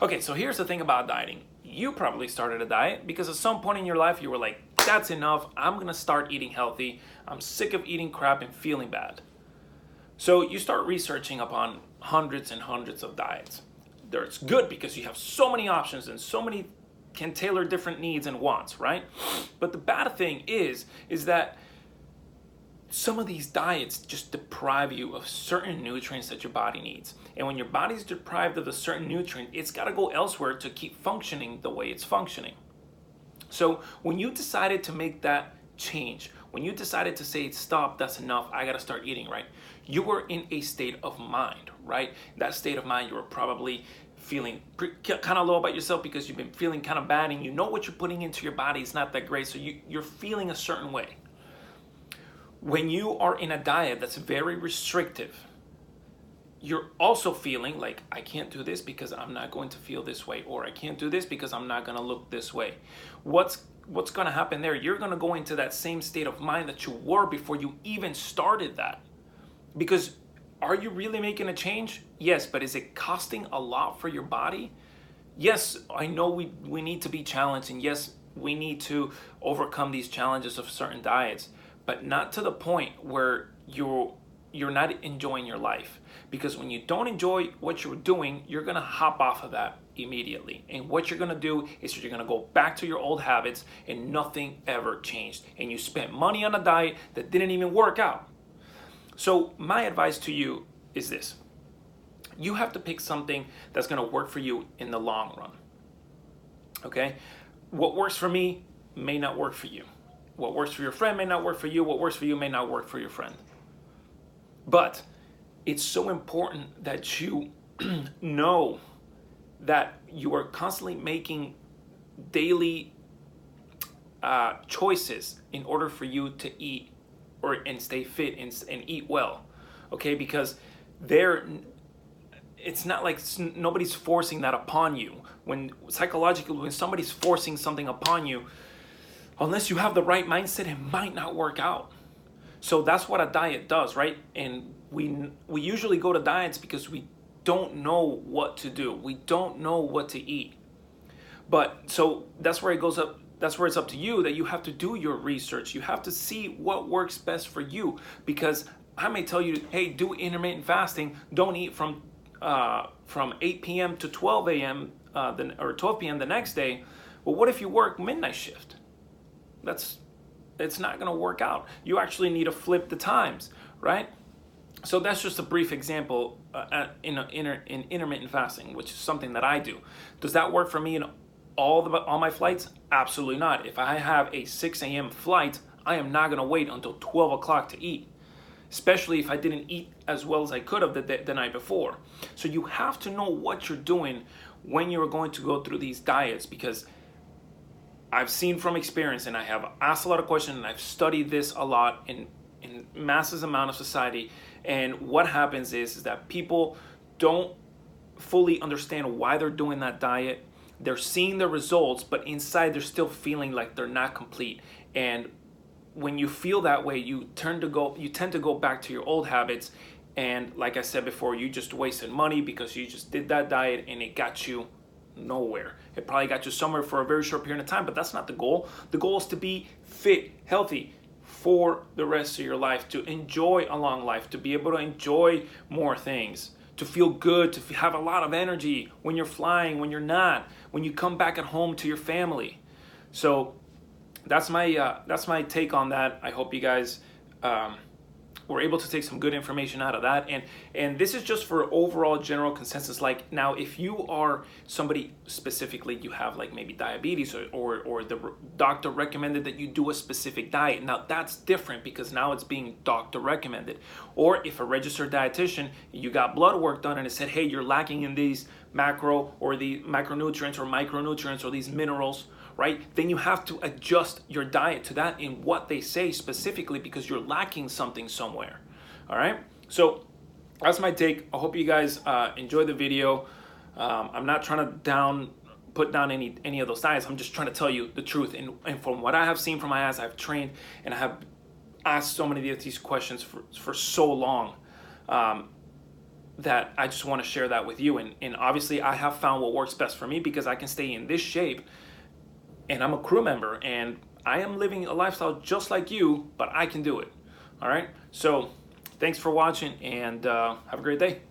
Okay, so here's the thing about dieting. You probably started a diet because at some point in your life you were like, that's enough, I'm gonna start eating healthy. I'm sick of eating crap and feeling bad. So you start researching upon hundreds and hundreds of diets. It's good because you have so many options and so many can tailor different needs and wants, right? But the bad thing is that some of these diets just deprive you of certain nutrients that your body needs. And when your body's deprived of a certain nutrient, it's got to go elsewhere to keep functioning the way it's functioning. So when you decided to make that change, when you decided to say, stop, that's enough, I got to start eating right, you were in a state of mind, right? That state of mind, you were probably feeling kind of low about yourself because you've been feeling kind of bad and you know what you're putting into your body is not that great. So you're feeling a certain way. When you are in a diet that's very restrictive, you're also feeling like, I can't do this because I'm not going to feel this way, or I can't do this because I'm not going to look this way. What's going to happen there? You're going to go into that same state of mind that you were before you even started that. Because are you really making a change? Yes, but is it costing a lot for your body? Yes, I know we need to be challenged, and yes, we need to overcome these challenges of certain diets, but not to the point where you're not enjoying your life. Because when you don't enjoy what you're doing, you're gonna hop off of that immediately. And what you're gonna do is you're gonna go back to your old habits and nothing ever changed. And you spent money on a diet that didn't even work out. So my advice to you is this. You have to pick something that's gonna work for you in the long run. Okay? What works for me may not work for you. What works for your friend may not work for you. What works for you may not work for your friend. But it's so important that you know that you are constantly making daily choices in order for you to eat and stay fit and eat well. Okay? Because it's not like nobody's forcing that upon you. When psychologically, when somebody's forcing something upon you, unless you have the right mindset, it might not work out. So that's what a diet does, right? And we usually go to diets because we don't know what to do. We don't know what to eat. But so that's where it goes up. That's where it's up to you, that you have to do your research. You have to see what works best for you. Because I may tell you, hey, do intermittent fasting. Don't eat from 8 p.m. to 12 a.m. Or 12 p.m. the next day. Well, what if you work midnight shift? It's not going to work out. You actually need to flip the times, right? So that's just a brief example in intermittent fasting, which is something that I do. Does that work for me in all my flights? Absolutely not. If I have a 6 a.m. flight, I am not going to wait until 12 o'clock to eat, especially if I didn't eat as well as I could have the night before. So you have to know what you're doing when you're going to go through these diets, because I've seen from experience, and I have asked a lot of questions, and I've studied this a lot in massive amount of society. And what happens is that people don't fully understand why they're doing that diet. They're seeing the results, but inside they're still feeling like they're not complete. And when you feel that way, you tend to go back to your old habits. And like I said before, you just wasted money because you just did that diet and it got you nowhere. It probably got you somewhere for a very short period of time, but that's not the goal. The goal is to be fit, healthy for the rest of your life, to enjoy a long life, to be able to enjoy more things, to feel good, to have a lot of energy when you're flying, when you're not, when you come back at home to your family. So that's my take on that. I hope you guys were able to take some good information out of that. And this is just for overall general consensus. Like, now, if you are somebody specifically, you have like maybe diabetes or the doctor recommended that you do a specific diet. Now that's different because now it's being doctor recommended. Or if a registered dietitian, you got blood work done and it said, hey, you're lacking in these macro or the macronutrients or micronutrients or these minerals, right? Then you have to adjust your diet to that in what they say specifically, because you're lacking something somewhere. All right. So that's my take. I hope you guys enjoy the video. I'm not trying to put down any of those diets. I'm just trying to tell you the truth. And from what I have seen from my eyes, I've trained and I have asked so many of these questions for so long. that I just want to share that with you. And obviously, I have found what works best for me because I can stay in this shape, and I'm a crew member, and I am living a lifestyle just like you, but I can do it. All right. So thanks for watching, and have a great day.